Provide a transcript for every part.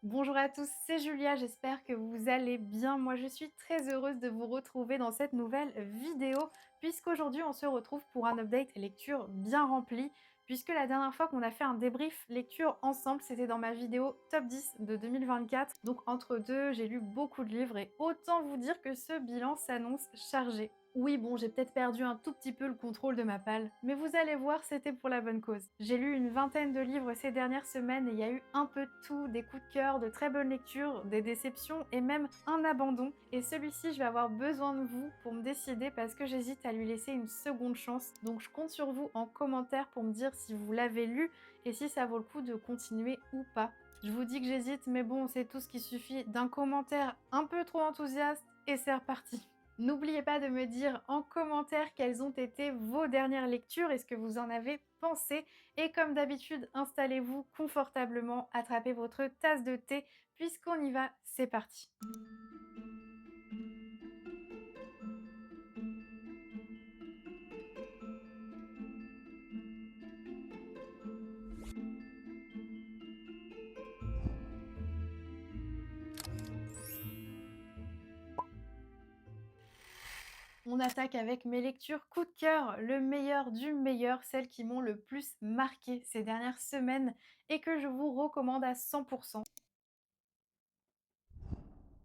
Bonjour à tous, c'est Julia, j'espère que vous allez bien. Moi, je suis très heureuse de vous retrouver dans cette nouvelle vidéo, puisqu'aujourd'hui, on se retrouve pour un update lecture bien rempli, puisque la dernière fois qu'on a fait un débrief lecture ensemble, c'était dans ma vidéo top 10 de 2024. Donc, entre deux, j'ai lu beaucoup de livres et autant vous dire que ce bilan s'annonce chargé. Oui, bon, j'ai peut-être perdu un tout petit peu le contrôle de ma palle, mais vous allez voir, c'était pour la bonne cause. J'ai lu une vingtaine de livres ces dernières semaines et il y a eu un peu de tout, des coups de cœur, de très bonnes lectures, des déceptions et même un abandon. Et celui-ci, je vais avoir besoin de vous pour me décider parce que j'hésite à lui laisser une seconde chance. Donc je compte sur vous en commentaire pour me dire si vous l'avez lu et si ça vaut le coup de continuer ou pas. Je vous dis que j'hésite, mais bon, c'est tout ce qui suffit d'un commentaire un peu trop enthousiaste et c'est reparti. N'oubliez pas de me dire en commentaire quelles ont été vos dernières lectures et ce que vous en avez pensé. Et comme d'habitude, installez-vous confortablement, attrapez votre tasse de thé, puisqu'on y va, c'est parti. On attaque avec mes lectures coup de cœur, le meilleur du meilleur, celles qui m'ont le plus marqué ces dernières semaines et que je vous recommande à 100%.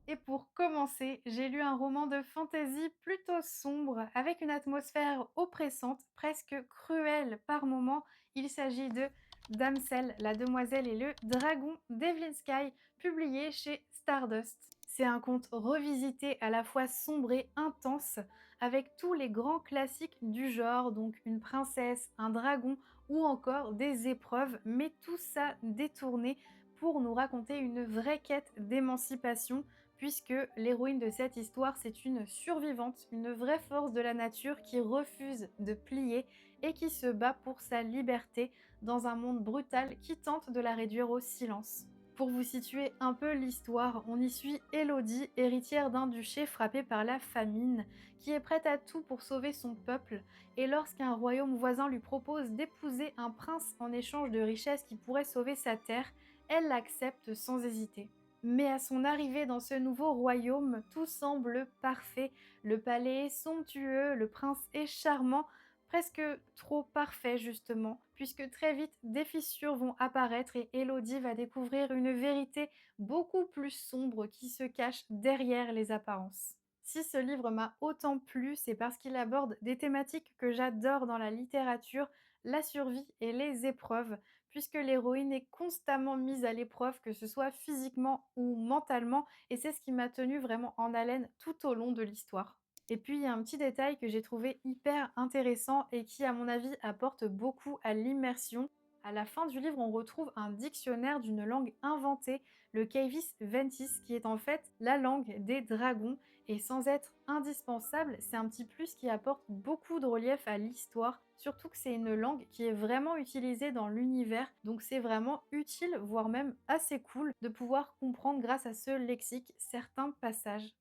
Et pour commencer, j'ai lu un roman de fantasy plutôt sombre, avec une atmosphère oppressante, presque cruelle par moments. Il s'agit de Damsel, la demoiselle et le dragon d'Evelyn Sky, publié chez Stardust. C'est un conte revisité à la fois sombre et intense, avec tous les grands classiques du genre, donc une princesse, un dragon ou encore des épreuves, mais tout ça détourné pour nous raconter une vraie quête d'émancipation puisque l'héroïne de cette histoire, c'est une survivante, une vraie force de la nature qui refuse de plier et qui se bat pour sa liberté dans un monde brutal qui tente de la réduire au silence. Pour vous situer un peu l'histoire, on y suit Élodie, héritière d'un duché frappé par la famine, qui est prête à tout pour sauver son peuple, et lorsqu'un royaume voisin lui propose d'épouser un prince en échange de richesses qui pourraient sauver sa terre, elle l'accepte sans hésiter. Mais à son arrivée dans ce nouveau royaume, tout semble parfait. Le palais est somptueux, le prince est charmant, presque trop parfait justement, puisque très vite des fissures vont apparaître et Élodie va découvrir une vérité beaucoup plus sombre qui se cache derrière les apparences. Si ce livre m'a autant plu, c'est parce qu'il aborde des thématiques que j'adore dans la littérature, la survie et les épreuves, puisque l'héroïne est constamment mise à l'épreuve, que ce soit physiquement ou mentalement, et c'est ce qui m'a tenue vraiment en haleine tout au long de l'histoire. Et puis il y a un petit détail que j'ai trouvé hyper intéressant et qui, à mon avis, apporte beaucoup à l'immersion. À la fin du livre, on retrouve un dictionnaire d'une langue inventée, le Cavis Ventis, qui est en fait la langue des dragons. Et sans être indispensable, c'est un petit plus qui apporte beaucoup de relief à l'histoire, surtout que c'est une langue qui est vraiment utilisée dans l'univers, donc c'est vraiment utile, voire même assez cool, de pouvoir comprendre grâce à ce lexique certains passages.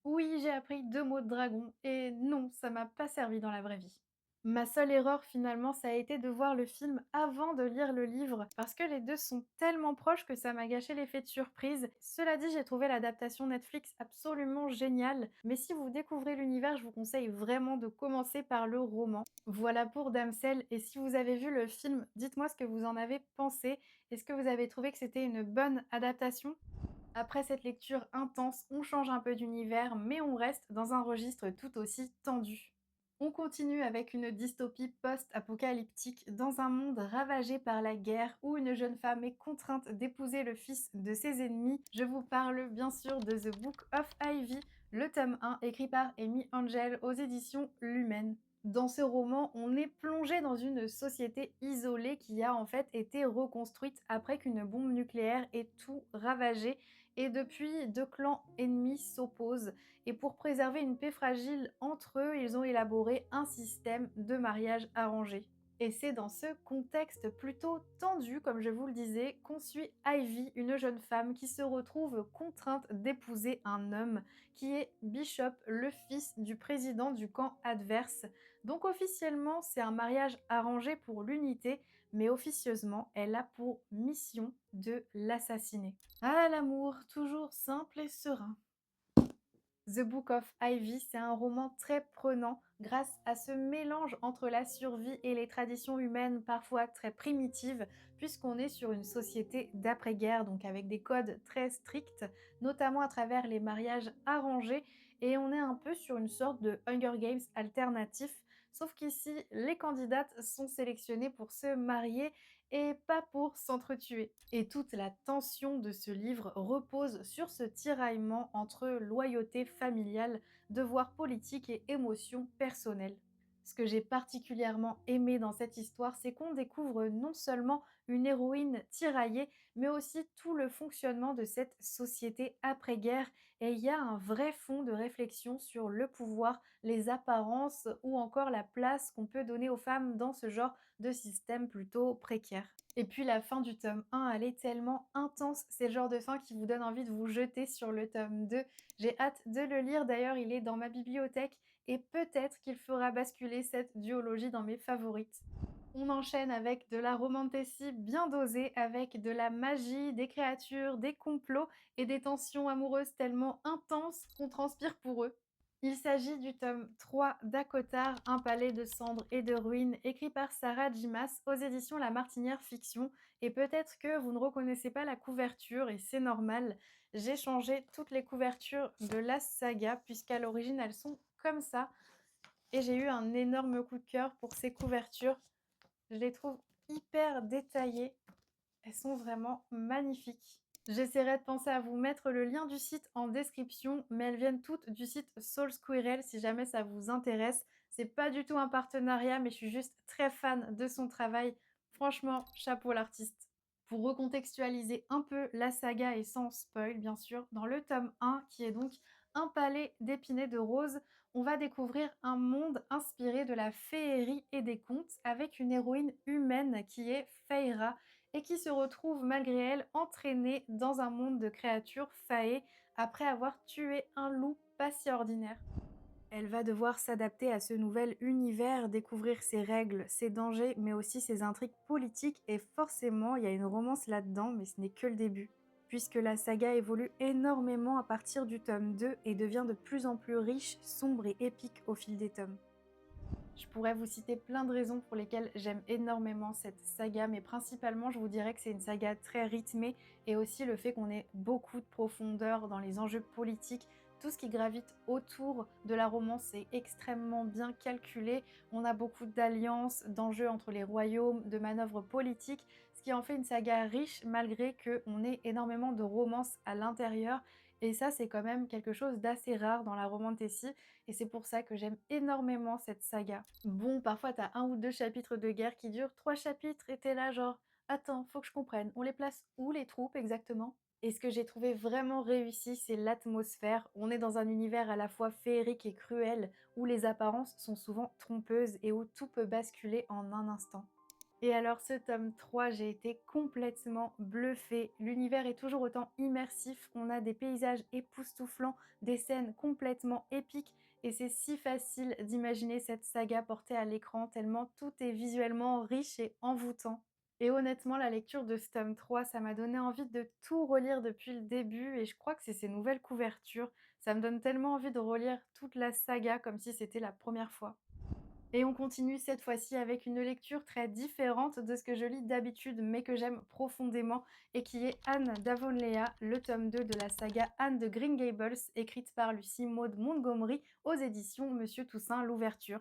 Oui, j'ai appris 2 mots de dragon et non, ça m'a pas servi dans la vraie vie. Ma seule erreur finalement, ça a été de voir le film avant de lire le livre, parce que les 2 sont tellement proches que ça m'a gâché l'effet de surprise. Cela dit, j'ai trouvé l'adaptation Netflix absolument géniale, mais si vous découvrez l'univers, je vous conseille vraiment de commencer par le roman. Voilà pour Damsel, et si vous avez vu le film, dites-moi ce que vous en avez pensé. Est-ce que vous avez trouvé que c'était une bonne adaptation? Après cette lecture intense, on change un peu d'univers, mais on reste dans un registre tout aussi tendu. On continue avec une dystopie post-apocalyptique dans un monde ravagé par la guerre où une jeune femme est contrainte d'épouser le fils de ses ennemis. Je vous parle bien sûr de The Book of Ivy, le tome 1 écrit par Amy Angel aux éditions Lumen. Dans ce roman, on est plongé dans une société isolée qui a en fait été reconstruite après qu'une bombe nucléaire ait tout ravagé et depuis, deux clans ennemis s'opposent et pour préserver une paix fragile entre eux, ils ont élaboré un système de mariage arrangé. Et c'est dans ce contexte plutôt tendu, comme je vous le disais, qu'on suit Ivy, une jeune femme qui se retrouve contrainte d'épouser un homme qui est Bishop, le fils du président du camp adverse. Donc officiellement, c'est un mariage arrangé pour l'unité, mais officieusement, elle a pour mission de l'assassiner. Ah, l'amour, toujours simple et serein. The Book of Ivy, c'est un roman très prenant grâce à ce mélange entre la survie et les traditions humaines parfois très primitives, puisqu'on est sur une société d'après-guerre, donc avec des codes très stricts, notamment à travers les mariages arrangés, et on est un peu sur une sorte de Hunger Games alternatif, sauf qu'ici, les candidates sont sélectionnées pour se marier et pas pour s'entretuer. Et toute la tension de ce livre repose sur ce tiraillement entre loyauté familiale, devoir politique et émotion personnelle. Ce que j'ai particulièrement aimé dans cette histoire, c'est qu'on découvre non seulement une héroïne tiraillée, mais aussi tout le fonctionnement de cette société après-guerre. Et il y a un vrai fond de réflexion sur le pouvoir, les apparences ou encore la place qu'on peut donner aux femmes dans ce genre de système plutôt précaire. Et puis la fin du tome 1, elle est tellement intense, c'est le genre de fin qui vous donne envie de vous jeter sur le tome 2. J'ai hâte de le lire, d'ailleurs il est dans ma bibliothèque et peut-être qu'il fera basculer cette duologie dans mes favorites. On enchaîne avec de la romantasy bien dosée, avec de la magie, des créatures, des complots et des tensions amoureuses tellement intenses qu'on transpire pour eux. Il s'agit du tome 3 d'Akotar, Un palais de cendres et de ruines, écrit par Sarah Dimas aux éditions La Martinière Fiction. Et peut-être que vous ne reconnaissez pas la couverture, et c'est normal. J'ai changé toutes les couvertures de la saga, puisqu'à l'origine elles sont comme ça. Et j'ai eu un énorme coup de cœur pour ces couvertures. Je les trouve hyper détaillées. Elles sont vraiment magnifiques. J'essaierai de penser à vous mettre le lien du site en description, mais elles viennent toutes du site Soul Squirrel si jamais ça vous intéresse. C'est pas du tout un partenariat, mais je suis juste très fan de son travail. Franchement, chapeau l'artiste. Pour recontextualiser un peu la saga et sans spoil bien sûr, dans le tome 1, qui est donc Un palais d'épinets de rose, on va découvrir un monde inspiré de la féerie et des contes avec une héroïne humaine qui est Feyre et qui se retrouve malgré elle entraînée dans un monde de créatures faées après avoir tué un loup pas si ordinaire. Elle va devoir s'adapter à ce nouvel univers, découvrir ses règles, ses dangers, mais aussi ses intrigues politiques et forcément il y a une romance là-dedans, mais ce n'est que le début. Puisque la saga évolue énormément à partir du tome 2 et devient de plus en plus riche, sombre et épique au fil des tomes. Je pourrais vous citer plein de raisons pour lesquelles j'aime énormément cette saga, mais principalement je vous dirais que c'est une saga très rythmée et aussi le fait qu'on ait beaucoup de profondeur dans les enjeux politiques. Tout ce qui gravite autour de la romance est extrêmement bien calculé. On a beaucoup d'alliances, d'enjeux entre les royaumes, de manœuvres politiques, ce qui en fait une saga riche malgré qu'on ait énormément de romance à l'intérieur. Et ça, c'est quand même quelque chose d'assez rare dans la romantasy et c'est pour ça que j'aime énormément cette saga. Bon, parfois t'as un ou deux chapitres de guerre qui durent 3 chapitres et t'es là genre attends, faut que je comprenne, on les place où les troupes exactement? Et ce que j'ai trouvé vraiment réussi, c'est l'atmosphère. On est dans un univers à la fois féerique et cruel, où les apparences sont souvent trompeuses et où tout peut basculer en un instant. Et alors ce tome 3, j'ai été complètement bluffée. L'univers est toujours autant immersif, on a des paysages époustouflants, des scènes complètement épiques et c'est si facile d'imaginer cette saga portée à l'écran tellement tout est visuellement riche et envoûtant. Et honnêtement, la lecture de ce tome 3, ça m'a donné envie de tout relire depuis le début et je crois que c'est ces nouvelles couvertures. Ça me donne tellement envie de relire toute la saga comme si c'était la première fois. Et on continue cette fois-ci avec une lecture très différente de ce que je lis d'habitude, mais que j'aime profondément, et qui est Anne d'Avonlea, le tome 2 de la saga Anne de Green Gables, écrite par Lucy Maud Montgomery aux éditions Monsieur Toussaint Louverture.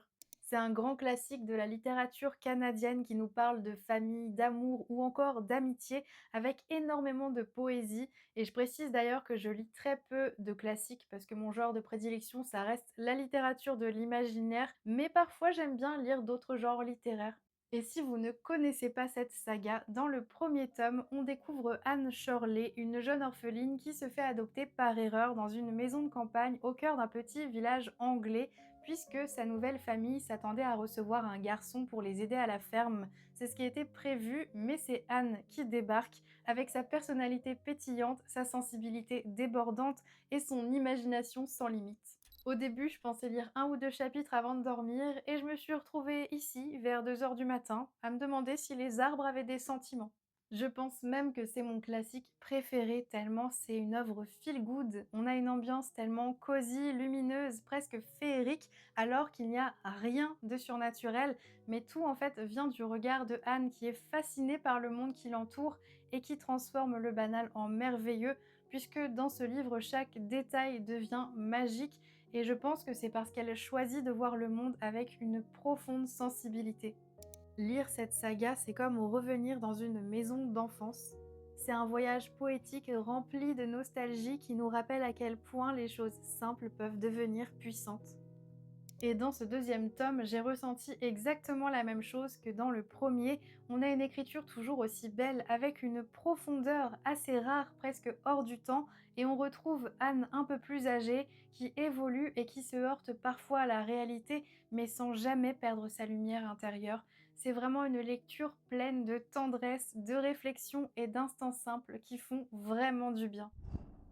C'est un grand classique de la littérature canadienne qui nous parle de famille, d'amour ou encore d'amitié, avec énormément de poésie. Et je précise d'ailleurs que je lis très peu de classiques parce que mon genre de prédilection, ça reste la littérature de l'imaginaire, mais parfois j'aime bien lire d'autres genres littéraires. Et si vous ne connaissez pas cette saga, dans le premier tome, on découvre Anne Shirley, une jeune orpheline qui se fait adopter par erreur dans une maison de campagne au cœur d'un petit village anglais, puisque sa nouvelle famille s'attendait à recevoir un garçon pour les aider à la ferme. C'est ce qui était prévu, mais c'est Anne qui débarque avec sa personnalité pétillante, sa sensibilité débordante et son imagination sans limite. Au début, je pensais lire un ou 2 chapitres avant de dormir et je me suis retrouvée ici, vers 2 heures du matin, à me demander si les arbres avaient des sentiments. Je pense même que c'est mon classique préféré tellement c'est une œuvre feel good. On a une ambiance tellement cosy, lumineuse, presque féerique, alors qu'il n'y a rien de surnaturel, mais tout en fait vient du regard de Anne qui est fascinée par le monde qui l'entoure et qui transforme le banal en merveilleux, puisque dans ce livre, chaque détail devient magique et je pense que c'est parce qu'elle choisit de voir le monde avec une profonde sensibilité. Lire cette saga, c'est comme revenir dans une maison d'enfance. C'est un voyage poétique rempli de nostalgie qui nous rappelle à quel point les choses simples peuvent devenir puissantes. Et dans ce deuxième tome, j'ai ressenti exactement la même chose que dans le premier. On a une écriture toujours aussi belle, avec une profondeur assez rare, presque hors du temps, et on retrouve Anne un peu plus âgée, qui évolue et qui se heurte parfois à la réalité, mais sans jamais perdre sa lumière intérieure. C'est vraiment une lecture pleine de tendresse, de réflexion et d'instants simples qui font vraiment du bien.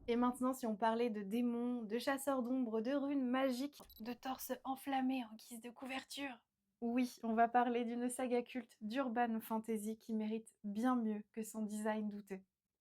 Et maintenant, si on parlait de démons, de chasseurs d'ombre, de runes magiques, de torses enflammés en guise de couverture. Oui, on va parler d'une saga culte d'urban fantasy qui mérite bien mieux que son design douteux.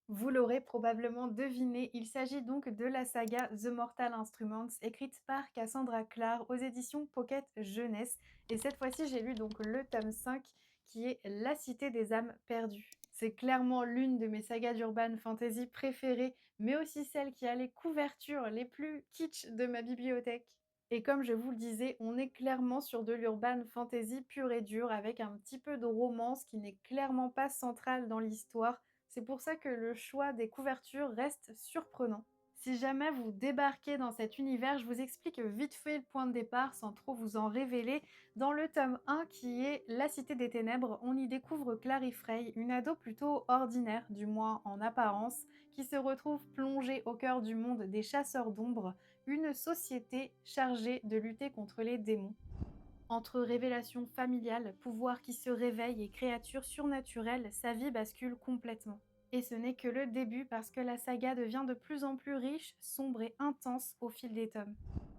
Vous l'aurez probablement deviné, il s'agit donc de la saga The Mortal Instruments, écrite par Cassandra Clare aux éditions Pocket Jeunesse. Et cette fois-ci, j'ai lu donc le tome 5 qui est La Cité des âmes perdues. C'est clairement l'une de mes sagas d'urban fantasy préférées, mais aussi celle qui a les couvertures les plus kitsch de ma bibliothèque. Et comme je vous le disais, on est clairement sur de l'urban fantasy pur et dur, avec un petit peu de romance qui n'est clairement pas centrale dans l'histoire. C'est pour ça que le choix des couvertures reste surprenant. Si jamais vous débarquez dans cet univers, je vous explique vite fait le point de départ sans trop vous en révéler. Dans le tome 1 qui est La Cité des Ténèbres, on y découvre Clary Frey, une ado plutôt ordinaire, du moins en apparence, qui se retrouve plongée au cœur du monde des chasseurs d'ombre, une société chargée de lutter contre les démons. Entre révélations familiales, pouvoirs qui se réveillent et créatures surnaturelles, sa vie bascule complètement. Et ce n'est que le début parce que la saga devient de plus en plus riche, sombre et intense au fil des tomes.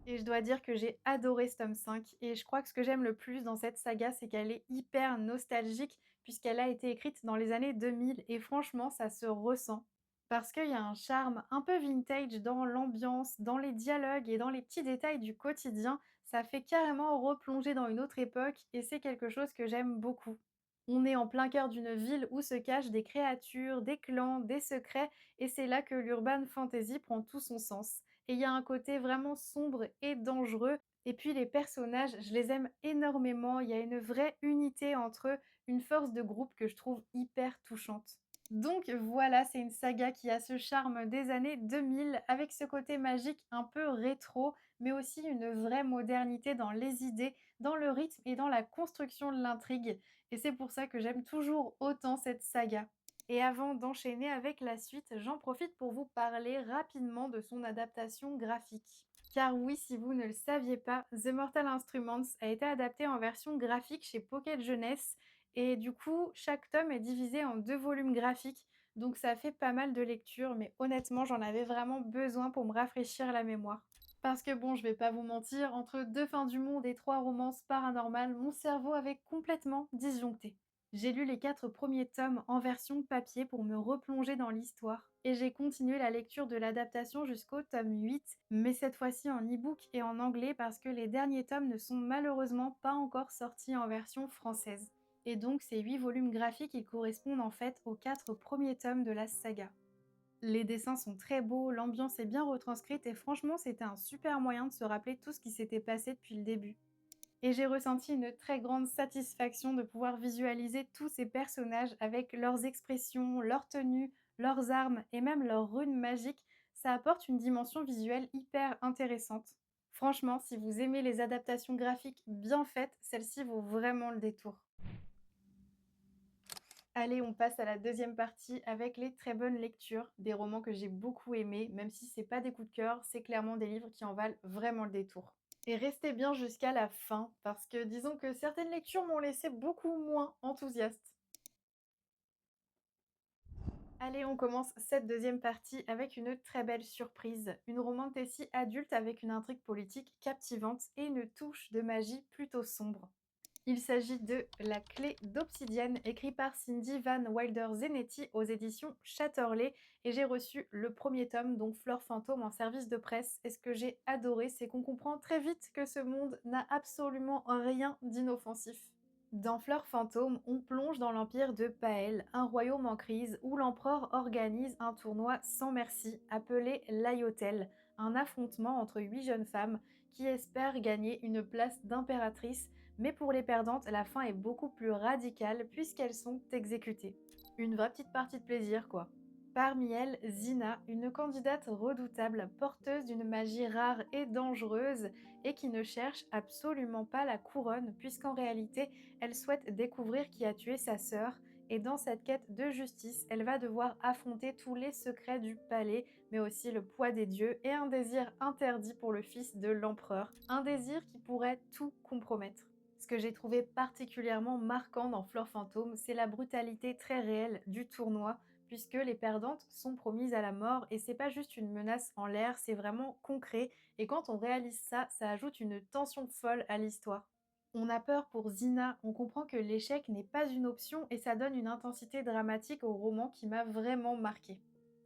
Et je dois dire que j'ai adoré ce tome 5 et je crois que ce que j'aime le plus dans cette saga, c'est qu'elle est hyper nostalgique puisqu'elle a été écrite dans les années 2000 et franchement, ça se ressent. Parce qu'il y a un charme un peu vintage dans l'ambiance, dans les dialogues et dans les petits détails du quotidien. Ça fait carrément replonger dans une autre époque et c'est quelque chose que j'aime beaucoup. On est en plein cœur d'une ville où se cachent des créatures, des clans, des secrets et c'est là que l'urban fantasy prend tout son sens. Et il y a un côté vraiment sombre et dangereux. Et puis les personnages, je les aime énormément. Il y a une vraie unité entre eux, une force de groupe que je trouve hyper touchante. Donc voilà, c'est une saga qui a ce charme des années 2000 avec ce côté magique un peu rétro, mais aussi une vraie modernité dans les idées, dans le rythme et dans la construction de l'intrigue. Et c'est pour ça que j'aime toujours autant cette saga. Et avant d'enchaîner avec la suite, j'en profite pour vous parler rapidement de son adaptation graphique. Car oui, si vous ne le saviez pas, The Mortal Instruments a été adapté en version graphique chez Pocket Jeunesse et du coup, chaque tome est divisé en 2 volumes graphiques, donc ça fait pas mal de lectures, mais honnêtement, j'en avais vraiment besoin pour me rafraîchir la mémoire. Parce que bon, je vais pas vous mentir, entre 2 fins du monde et 3 romances paranormales, mon cerveau avait complètement disjoncté. J'ai lu les 4 premiers tomes en version papier pour me replonger dans l'histoire et j'ai continué la lecture de l'adaptation jusqu'au tome 8, mais cette fois-ci en e-book et en anglais parce que les derniers tomes ne sont malheureusement pas encore sortis en version française. Et donc ces 8 volumes graphiques, ils correspondent en fait aux 4 premiers tomes de la saga. Les dessins sont très beaux, l'ambiance est bien retranscrite et franchement c'était un super moyen de se rappeler tout ce qui s'était passé depuis le début. Et j'ai ressenti une très grande satisfaction de pouvoir visualiser tous ces personnages avec leurs expressions, leurs tenues, leurs armes et même leurs runes magiques. Ça apporte une dimension visuelle hyper intéressante. Franchement, si vous aimez les adaptations graphiques bien faites, celle-ci vaut vraiment le détour. Allez, on passe à la deuxième partie avec les très bonnes lectures, des romans que j'ai beaucoup aimés, même si c'est pas des coups de cœur, c'est clairement des livres qui en valent vraiment le détour. Et restez bien jusqu'à la fin, parce que disons que certaines lectures m'ont laissé beaucoup moins enthousiaste. Allez, on commence cette deuxième partie avec une très belle surprise. Une romantasy adulte avec une intrigue politique captivante et une touche de magie plutôt sombre. Il s'agit de La clé d'Obsidienne, écrit par Cindy Van Wilder-Zenetti aux éditions Chatterley. Et j'ai reçu le premier tome, donc Fleur Fantôme, en service de presse. Et ce que j'ai adoré, c'est qu'on comprend très vite que ce monde n'a absolument rien d'inoffensif. Dans Fleur Fantôme, on plonge dans l'empire de Paël, un royaume en crise où l'empereur organise un tournoi sans merci appelé l'Ayotel, un affrontement entre 8 jeunes femmes qui espèrent gagner une place d'impératrice, mais pour les perdantes, la fin est beaucoup plus radicale puisqu'elles sont exécutées. Une vraie petite partie de plaisir, quoi. Parmi elles, Zina, une candidate redoutable, porteuse d'une magie rare et dangereuse, et qui ne cherche absolument pas la couronne, puisqu'en réalité, elle souhaite découvrir qui a tué sa sœur, et dans cette quête de justice, elle va devoir affronter tous les secrets du palais, mais aussi le poids des dieux et un désir interdit pour le fils de l'empereur, un désir qui pourrait tout compromettre. Ce que j'ai trouvé particulièrement marquant dans Fleur Fantôme, c'est la brutalité très réelle du tournoi, puisque les perdantes sont promises à la mort et c'est pas juste une menace en l'air, c'est vraiment concret. Et quand on réalise ça, ça ajoute une tension folle à l'histoire. On a peur pour Zina, on comprend que l'échec n'est pas une option et ça donne une intensité dramatique au roman qui m'a vraiment marquée.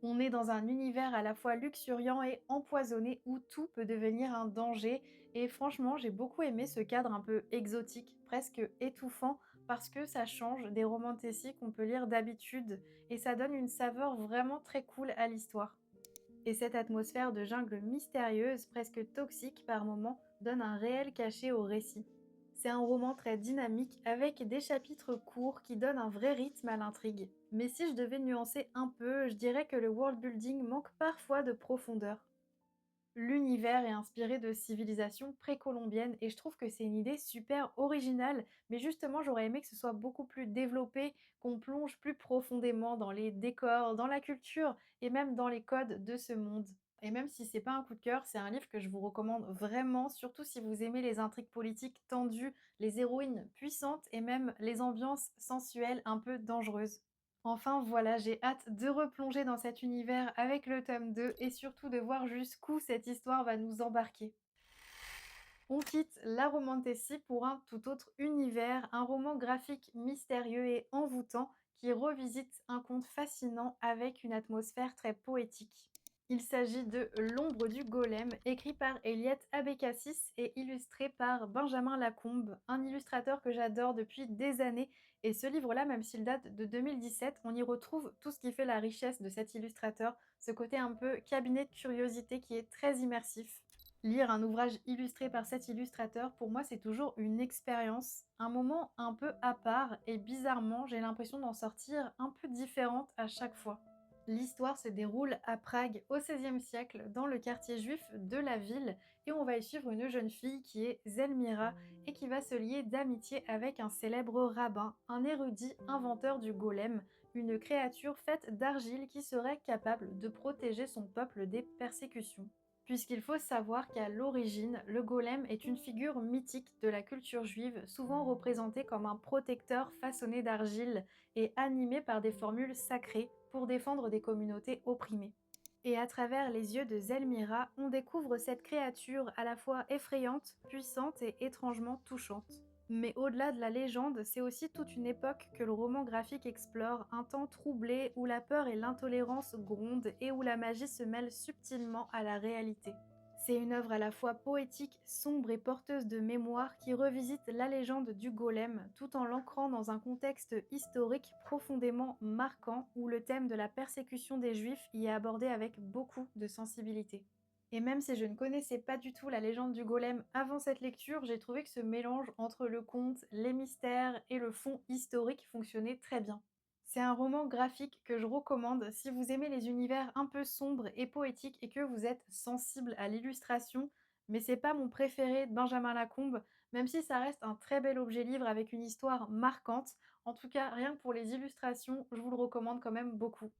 On est dans un univers à la fois luxuriant et empoisonné où tout peut devenir un danger et franchement j'ai beaucoup aimé ce cadre un peu exotique, presque étouffant parce que ça change des romantiques qu'on peut lire d'habitude et ça donne une saveur vraiment très cool à l'histoire. Et cette atmosphère de jungle mystérieuse, presque toxique par moments, donne un réel cachet au récit. C'est un roman très dynamique avec des chapitres courts qui donnent un vrai rythme à l'intrigue. Mais si je devais nuancer un peu, je dirais que le world building manque parfois de profondeur. L'univers est inspiré de civilisations précolombiennes et je trouve que c'est une idée super originale, mais justement j'aurais aimé que ce soit beaucoup plus développé, qu'on plonge plus profondément dans les décors, dans la culture et même dans les codes de ce monde. Et même si c'est pas un coup de cœur, c'est un livre que je vous recommande vraiment, surtout si vous aimez les intrigues politiques tendues, les héroïnes puissantes et même les ambiances sensuelles un peu dangereuses. Enfin voilà, j'ai hâte de replonger dans cet univers avec le tome 2 et surtout de voir jusqu'où cette histoire va nous embarquer. On quitte la romantasy pour un tout autre univers, un roman graphique mystérieux et envoûtant qui revisite un conte fascinant avec une atmosphère très poétique. Il s'agit de L'ombre du golem, écrit par Eliette Abécassis et illustré par Benjamin Lacombe, un illustrateur que j'adore depuis des années. Et ce livre-là, même s'il date de 2017, on y retrouve tout ce qui fait la richesse de cet illustrateur, ce côté un peu cabinet de curiosité qui est très immersif. Lire un ouvrage illustré par cet illustrateur, pour moi, c'est toujours une expérience, un moment un peu à part et bizarrement, j'ai l'impression d'en sortir un peu différente à chaque fois. L'histoire se déroule à Prague au XVIe siècle, dans le quartier juif de la ville, et on va y suivre une jeune fille qui est Zelmira et qui va se lier d'amitié avec un célèbre rabbin, un érudit inventeur du golem, une créature faite d'argile qui serait capable de protéger son peuple des persécutions. Puisqu'il faut savoir qu'à l'origine, le golem est une figure mythique de la culture juive, souvent représentée comme un protecteur façonné d'argile et animé par des formules sacrées pour défendre des communautés opprimées. Et à travers les yeux de Zelmira, on découvre cette créature à la fois effrayante, puissante et étrangement touchante. Mais au-delà de la légende, c'est aussi toute une époque que le roman graphique explore, un temps troublé où la peur et l'intolérance grondent et où la magie se mêle subtilement à la réalité. C'est une œuvre à la fois poétique, sombre et porteuse de mémoire qui revisite la légende du golem tout en l'ancrant dans un contexte historique profondément marquant où le thème de la persécution des juifs y est abordé avec beaucoup de sensibilité. Et même si je ne connaissais pas du tout la légende du golem avant cette lecture, j'ai trouvé que ce mélange entre le conte, les mystères et le fond historique fonctionnait très bien. C'est un roman graphique que je recommande si vous aimez les univers un peu sombres et poétiques et que vous êtes sensible à l'illustration, mais c'est pas mon préféré de Benjamin Lacombe, même si ça reste un très bel objet livre avec une histoire marquante. En tout cas, rien que pour les illustrations, je vous le recommande quand même beaucoup.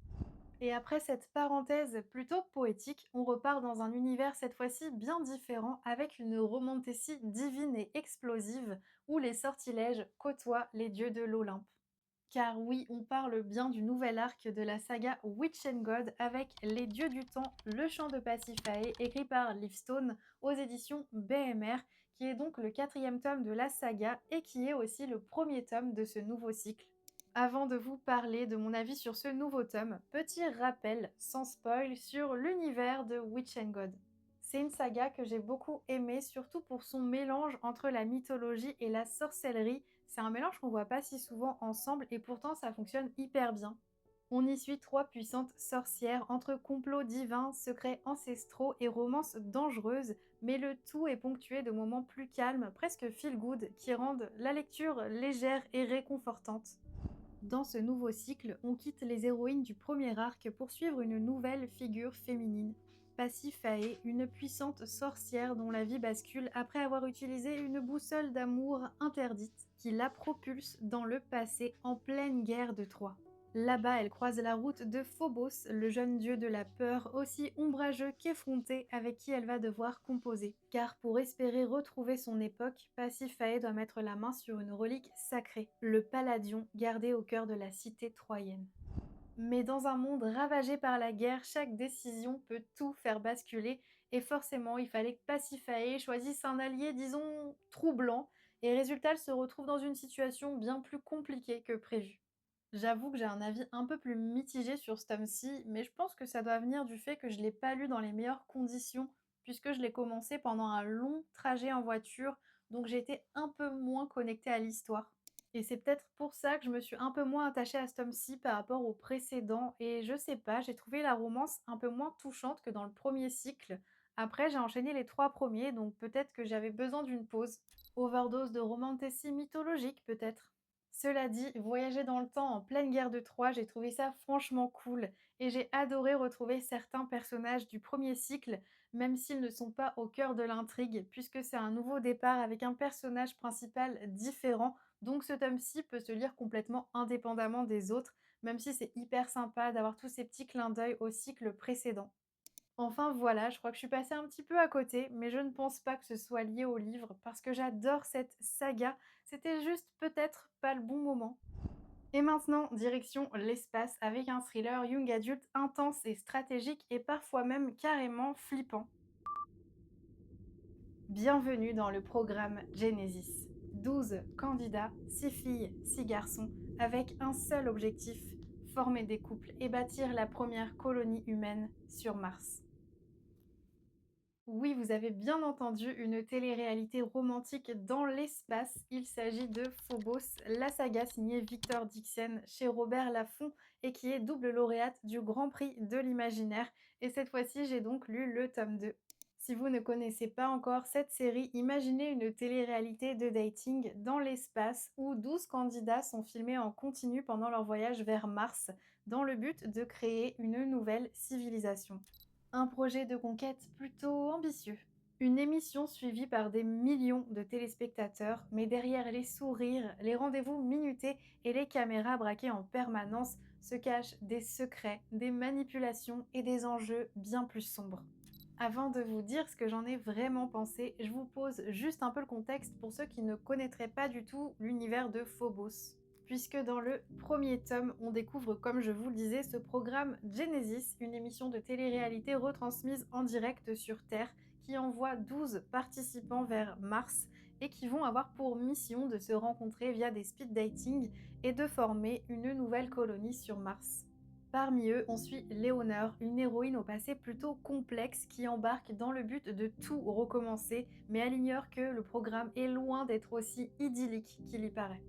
Et après cette parenthèse plutôt poétique, on repart dans un univers cette fois-ci bien différent avec une romantasy divine et explosive où les sortilèges côtoient les dieux de l'Olympe. Car oui, on parle bien du nouvel arc de la saga Witch and God avec Les Dieux du Temps, le chant de Pasiphae, écrit par Livestone aux éditions BMR, qui est donc le quatrième tome de la saga et qui est aussi le premier tome de ce nouveau cycle. Avant de vous parler de mon avis sur ce nouveau tome, petit rappel, sans spoil, sur l'univers de Witch and God. C'est une saga que j'ai beaucoup aimée, surtout pour son mélange entre la mythologie et la sorcellerie. C'est un mélange qu'on voit pas si souvent ensemble et pourtant ça fonctionne hyper bien. On y suit trois puissantes sorcières entre complots divins, secrets ancestraux et romances dangereuses, mais le tout est ponctué de moments plus calmes, presque feel good, qui rendent la lecture légère et réconfortante. Dans ce nouveau cycle, on quitte les héroïnes du premier arc pour suivre une nouvelle figure féminine. Pasiphae, une puissante sorcière dont la vie bascule après avoir utilisé une boussole d'amour interdite qui la propulse dans le passé en pleine guerre de Troie. Là-bas, elle croise la route de Phobos, le jeune dieu de la peur, aussi ombrageux qu'effronté, avec qui elle va devoir composer. Car pour espérer retrouver son époque, Pasiphae doit mettre la main sur une relique sacrée, le Palladion, gardé au cœur de la cité troyenne. Mais dans un monde ravagé par la guerre, chaque décision peut tout faire basculer, et forcément, il fallait que Pasiphae choisisse un allié, disons, troublant, et résultat, elle se retrouve dans une situation bien plus compliquée que prévu. J'avoue que j'ai un avis un peu plus mitigé sur ce tome-ci, mais je pense que ça doit venir du fait que je l'ai pas lu dans les meilleures conditions, puisque je l'ai commencé pendant un long trajet en voiture, donc j'ai été un peu moins connectée à l'histoire. Et c'est peut-être pour ça que je me suis un peu moins attachée à ce tome-ci par rapport au précédent, et je sais pas, j'ai trouvé la romance un peu moins touchante que dans le premier cycle. Après, j'ai enchaîné les trois premiers, donc peut-être que j'avais besoin d'une pause. Overdose de romantasy mythologique, peut-être. Cela dit, voyager dans le temps en pleine guerre de Troie, j'ai trouvé ça franchement cool et j'ai adoré retrouver certains personnages du premier cycle, même s'ils ne sont pas au cœur de l'intrigue, puisque c'est un nouveau départ avec un personnage principal différent, donc ce tome-ci peut se lire complètement indépendamment des autres, même si c'est hyper sympa d'avoir tous ces petits clins d'œil au cycle précédent. Enfin voilà, je crois que je suis passée un petit peu à côté, mais je ne pense pas que ce soit lié au livre, parce que j'adore cette saga. C'était juste peut-être pas le bon moment. Et maintenant, direction l'espace avec un thriller young adulte intense et stratégique et parfois même carrément flippant. Bienvenue dans le programme Genesis. 12 candidats, 6 filles, 6 garçons, avec un seul objectif, former des couples et bâtir la première colonie humaine sur Mars. Oui, vous avez bien entendu, une télé-réalité romantique dans l'espace. Il s'agit de Phobos, la saga signée Victor Dixon chez Robert Laffont et qui est double lauréate du Grand Prix de l'Imaginaire. Et cette fois-ci, j'ai donc lu le tome 2. Si vous ne connaissez pas encore cette série, imaginez une télé-réalité de dating dans l'espace où 12 candidats sont filmés en continu pendant leur voyage vers Mars dans le but de créer une nouvelle civilisation. Un projet de conquête plutôt ambitieux. Une émission suivie par des millions de téléspectateurs, mais derrière les sourires, les rendez-vous minutés et les caméras braquées en permanence se cachent des secrets, des manipulations et des enjeux bien plus sombres. Avant de vous dire ce que j'en ai vraiment pensé, je vous pose juste un peu le contexte pour ceux qui ne connaîtraient pas du tout l'univers de Phobos. Puisque dans le premier tome, on découvre, comme je vous le disais, ce programme Genesis, une émission de télé-réalité retransmise en direct sur Terre, qui envoie 12 participants vers Mars et qui vont avoir pour mission de se rencontrer via des speed dating et de former une nouvelle colonie sur Mars. Parmi eux, on suit Léonore, une héroïne au passé plutôt complexe qui embarque dans le but de tout recommencer, mais elle ignore que le programme est loin d'être aussi idyllique qu'il y paraît.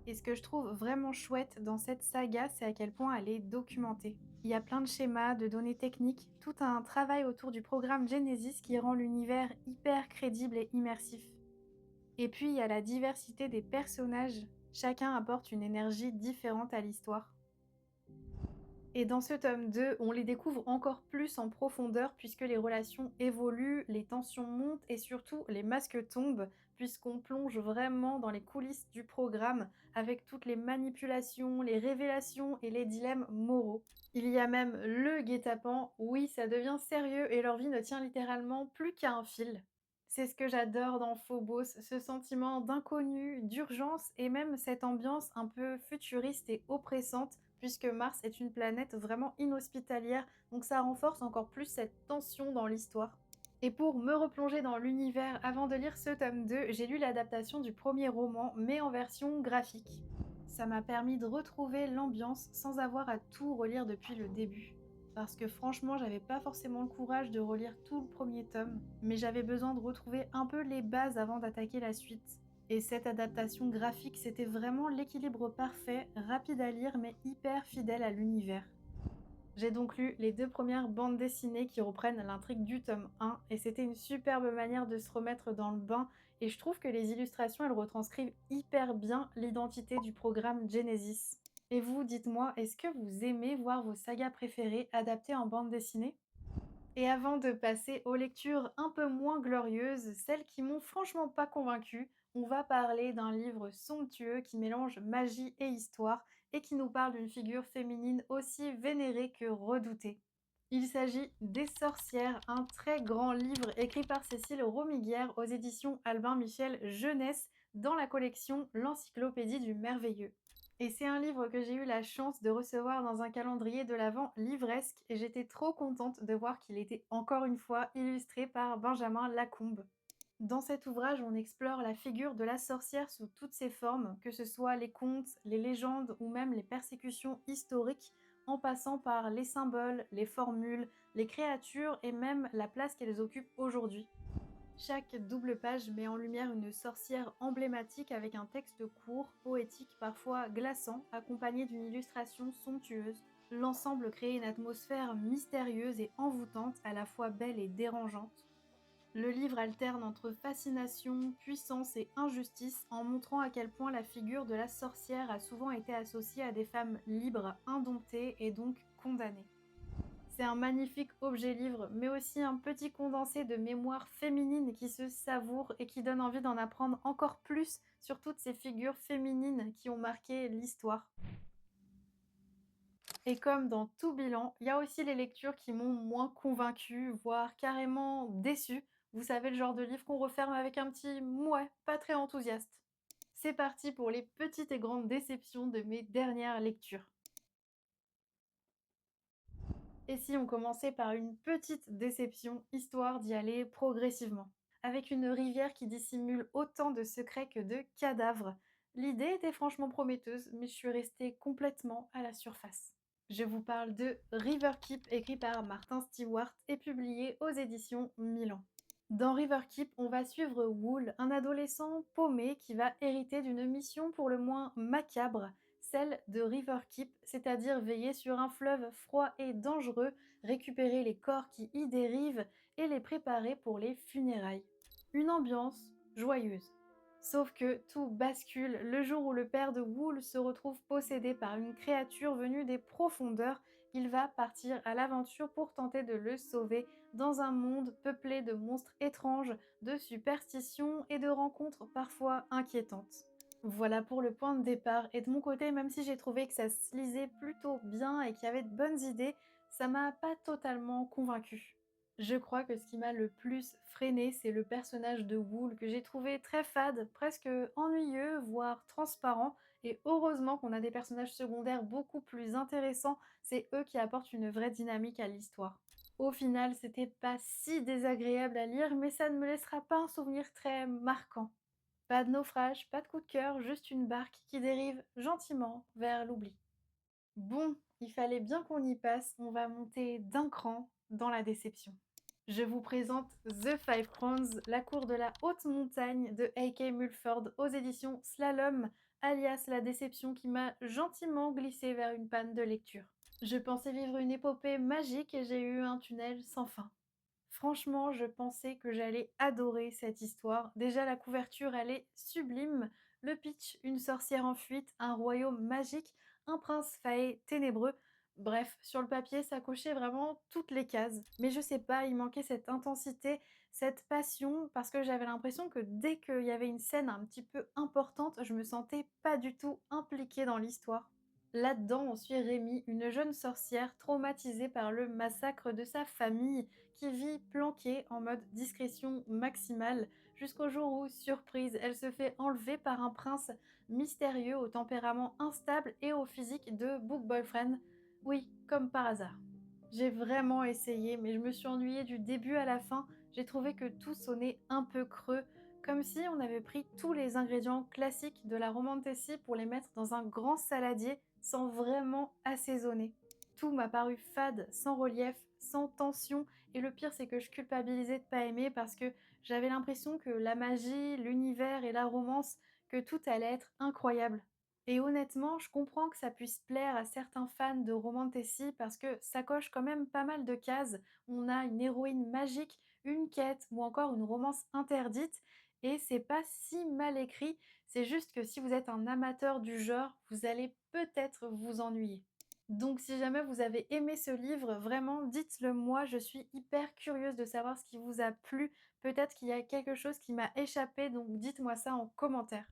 Et ce que je trouve vraiment chouette dans cette saga, c'est à quel point elle est documentée. Il y a plein de schémas, de données techniques, tout un travail autour du programme Genesis qui rend l'univers hyper crédible et immersif. Et puis il y a la diversité des personnages, chacun apporte une énergie différente à l'histoire. Et dans ce tome 2, on les découvre encore plus en profondeur puisque les relations évoluent, les tensions montent et surtout les masques tombent puisqu'on plonge vraiment dans les coulisses du programme avec toutes les manipulations, les révélations et les dilemmes moraux. Il y a même le guet-apens, oui ça devient sérieux et leur vie ne tient littéralement plus qu'à un fil. C'est ce que j'adore dans Phobos, ce sentiment d'inconnu, d'urgence et même cette ambiance un peu futuriste et oppressante, puisque Mars est une planète vraiment inhospitalière, donc ça renforce encore plus cette tension dans l'histoire. Et pour me replonger dans l'univers avant de lire ce tome 2, j'ai lu l'adaptation du premier roman, mais en version graphique. Ça m'a permis de retrouver l'ambiance sans avoir à tout relire depuis le début. Parce que franchement, j'avais pas forcément le courage de relire tout le premier tome, mais j'avais besoin de retrouver un peu les bases avant d'attaquer la suite. Et cette adaptation graphique, c'était vraiment l'équilibre parfait, rapide à lire mais hyper fidèle à l'univers. J'ai donc lu les 2 premières bandes dessinées qui reprennent l'intrigue du tome 1 et c'était une superbe manière de se remettre dans le bain et je trouve que les illustrations, elles retranscrivent hyper bien l'identité du programme Genesis. Et vous, dites-moi, est-ce que vous aimez voir vos sagas préférées adaptées en bande dessinée? Et avant de passer aux lectures un peu moins glorieuses, celles qui m'ont franchement pas convaincue, on va parler d'un livre somptueux qui mélange magie et histoire et qui nous parle d'une figure féminine aussi vénérée que redoutée. Il s'agit des Sorcières, un très grand livre écrit par Cécile Romiguière aux éditions Albin Michel Jeunesse dans la collection L'Encyclopédie du Merveilleux. Et c'est un livre que j'ai eu la chance de recevoir dans un calendrier de l'Avent livresque et j'étais trop contente de voir qu'il était encore une fois illustré par Benjamin Lacombe. Dans cet ouvrage, on explore la figure de la sorcière sous toutes ses formes, que ce soit les contes, les légendes ou même les persécutions historiques, en passant par les symboles, les formules, les créatures et même la place qu'elles occupent aujourd'hui. Chaque double page met en lumière une sorcière emblématique avec un texte court, poétique, parfois glaçant, accompagné d'une illustration somptueuse. L'ensemble crée une atmosphère mystérieuse et envoûtante, à la fois belle et dérangeante. Le livre alterne entre fascination, puissance et injustice en montrant à quel point la figure de la sorcière a souvent été associée à des femmes libres, indomptées et donc condamnées. C'est un magnifique objet livre, mais aussi un petit condensé de mémoire féminine qui se savoure et qui donne envie d'en apprendre encore plus sur toutes ces figures féminines qui ont marqué l'histoire. Et comme dans tout bilan, il y a aussi les lectures qui m'ont moins convaincue, voire carrément déçue. Vous savez, le genre de livre qu'on referme avec un petit mouais, pas très enthousiaste. C'est parti pour les petites et grandes déceptions de mes dernières lectures. Et si on commençait par une petite déception, histoire d'y aller progressivement? Avec une rivière qui dissimule autant de secrets que de cadavres. L'idée était franchement prometteuse, mais je suis restée complètement à la surface. Je vous parle de Riverkeep, écrit par Martin Stewart et publié aux éditions Milan. Dans Riverkeep, on va suivre Wool, un adolescent paumé qui va hériter d'une mission pour le moins macabre, celle de Riverkeep, c'est-à-dire veiller sur un fleuve froid et dangereux, récupérer les corps qui y dérivent et les préparer pour les funérailles. Une ambiance joyeuse. Sauf que tout bascule le jour où le père de Wool se retrouve possédé par une créature venue des profondeurs. Il va partir à l'aventure pour tenter de le sauver dans un monde peuplé de monstres étranges, de superstitions et de rencontres parfois inquiétantes. Voilà pour le point de départ. Et de mon côté, même si j'ai trouvé que ça se lisait plutôt bien et qu'il y avait de bonnes idées, ça m'a pas totalement convaincue. Je crois que ce qui m'a le plus freiné, c'est le personnage de Wool que j'ai trouvé très fade, presque ennuyeux, voire transparent. Et heureusement qu'on a des personnages secondaires beaucoup plus intéressants, c'est eux qui apportent une vraie dynamique à l'histoire. Au final, c'était pas si désagréable à lire, mais ça ne me laissera pas un souvenir très marquant. Pas de naufrage, pas de coup de cœur, juste une barque qui dérive gentiment vers l'oubli. Bon, il fallait bien qu'on y passe, on va monter d'un cran dans la déception. Je vous présente The Five Crowns, la cour de la haute montagne de A.K. Mulford aux éditions Slalom, alias la déception qui m'a gentiment glissé vers une panne de lecture. Je pensais vivre une épopée magique et j'ai eu un tunnel sans fin. Franchement, je pensais que j'allais adorer cette histoire. Déjà, la couverture, elle est sublime. Le pitch, une sorcière en fuite, un royaume magique, un prince faé ténébreux. Bref, sur le papier, ça cochait vraiment toutes les cases. Mais je sais pas, il manquait cette intensité, cette passion, parce que j'avais l'impression que dès qu'il y avait une scène un petit peu importante, je me sentais pas du tout impliquée dans l'histoire. Là-dedans, on suit Rémi, une jeune sorcière traumatisée par le massacre de sa famille, qui vit planquée en mode discrétion maximale, jusqu'au jour où, surprise, elle se fait enlever par un prince mystérieux au tempérament instable et au physique de book boyfriend. Oui, comme par hasard. J'ai vraiment essayé, mais je me suis ennuyée du début à la fin. J'ai trouvé que tout sonnait un peu creux, comme si on avait pris tous les ingrédients classiques de la romantasy pour les mettre dans un grand saladier sans vraiment assaisonner. Tout m'a paru fade, sans relief, sans tension, et le pire c'est que je culpabilisais de pas aimer parce que j'avais l'impression que la magie, l'univers et la romance, que tout allait être incroyable. Et honnêtement, je comprends que ça puisse plaire à certains fans de romantasy parce que ça coche quand même pas mal de cases. On a une héroïne magique, une quête ou encore une romance interdite, et c'est pas si mal écrit, c'est juste que si vous êtes un amateur du genre, vous allez peut-être vous ennuyer. Donc si jamais vous avez aimé ce livre, vraiment dites-le moi, je suis hyper curieuse de savoir ce qui vous a plu. Peut-être qu'il y a quelque chose qui m'a échappé, donc dites-moi ça en commentaire.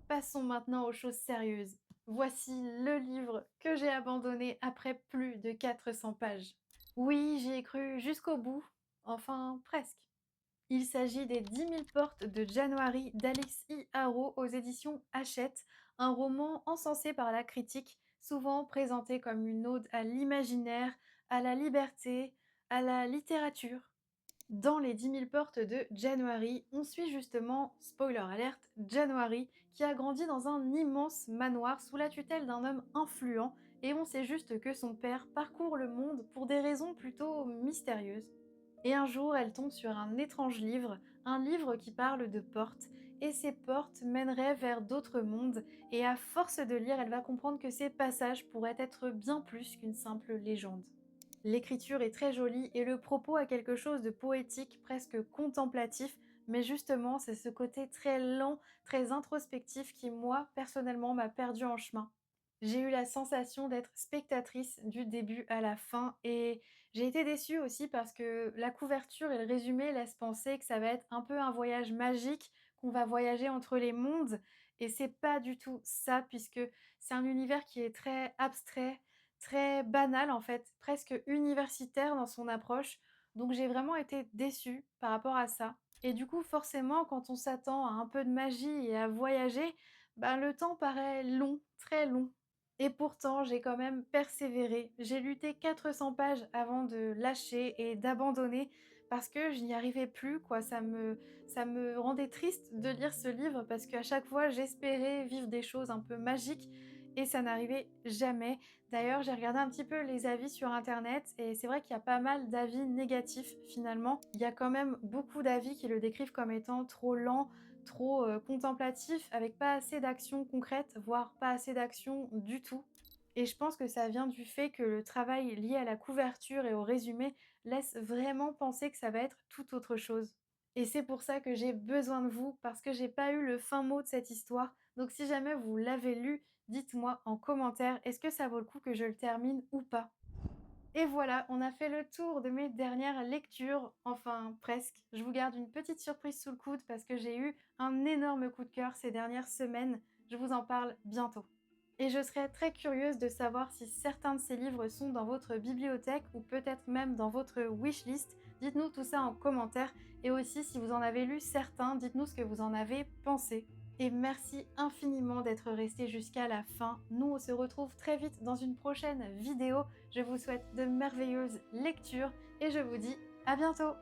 Passons maintenant aux choses sérieuses. Voici le livre que j'ai abandonné après plus de 400 pages. Oui, j'y ai cru jusqu'au bout, enfin presque. Il s'agit des 10 000 portes de January d'Alix E. Harrow aux éditions Hachette, un roman encensé par la critique, souvent présenté comme une ode à l'imaginaire, à la liberté, à la littérature. Dans les 10 000 portes de January, on suit justement, spoiler alert, January, qui a grandi dans un immense manoir sous la tutelle d'un homme influent, et on sait juste que son père parcourt le monde pour des raisons plutôt mystérieuses. Et un jour, elle tombe sur un livre qui parle de portes, et ces portes mèneraient vers d'autres mondes, et à force de lire, elle va comprendre que ces passages pourraient être bien plus qu'une simple légende. L'écriture est très jolie et le propos a quelque chose de poétique, presque contemplatif, mais justement, c'est ce côté très lent, très introspectif qui, moi, personnellement, m'a perdu en chemin. J'ai eu la sensation d'être spectatrice du début à la fin et j'ai été déçue aussi parce que la couverture et le résumé laissent penser que ça va être un peu un voyage magique, qu'on va voyager entre les mondes et c'est pas du tout ça puisque c'est un univers qui est très abstrait, très banal en fait, presque universitaire dans son approche. Donc j'ai vraiment été déçue par rapport à ça. Et du coup, forcément, quand on s'attend à un peu de magie et à voyager, ben, le temps paraît long, très long. Et pourtant, j'ai quand même persévéré. J'ai lutté 400 pages avant de lâcher et d'abandonner parce que je n'y arrivais plus, quoi. Ça me rendait triste de lire ce livre parce qu'à chaque fois, j'espérais vivre des choses un peu magiques et ça n'arrivait jamais. D'ailleurs, j'ai regardé un petit peu les avis sur internet et c'est vrai qu'il y a pas mal d'avis négatifs finalement. Il y a quand même beaucoup d'avis qui le décrivent comme étant trop lent, trop contemplatif, avec pas assez d'actions concrètes, voire pas assez d'actions du tout. Et je pense que ça vient du fait que le travail lié à la couverture et au résumé laisse vraiment penser que ça va être tout autre chose. Et c'est pour ça que j'ai besoin de vous, parce que j'ai pas eu le fin mot de cette histoire. Donc si jamais vous l'avez lu, dites-moi en commentaire, est-ce que ça vaut le coup que je le termine ou pas? Et voilà, on a fait le tour de mes dernières lectures, enfin presque. Je vous garde une petite surprise sous le coude parce que j'ai eu un énorme coup de cœur ces dernières semaines. Je vous en parle bientôt. Et je serais très curieuse de savoir si certains de ces livres sont dans votre bibliothèque ou peut-être même dans votre wishlist. Dites-nous tout ça en commentaire et aussi si vous en avez lu certains, dites-nous ce que vous en avez pensé. Et merci infiniment d'être resté jusqu'à la fin. Nous, on se retrouve très vite dans une prochaine vidéo. Je vous souhaite de merveilleuses lectures et je vous dis à bientôt!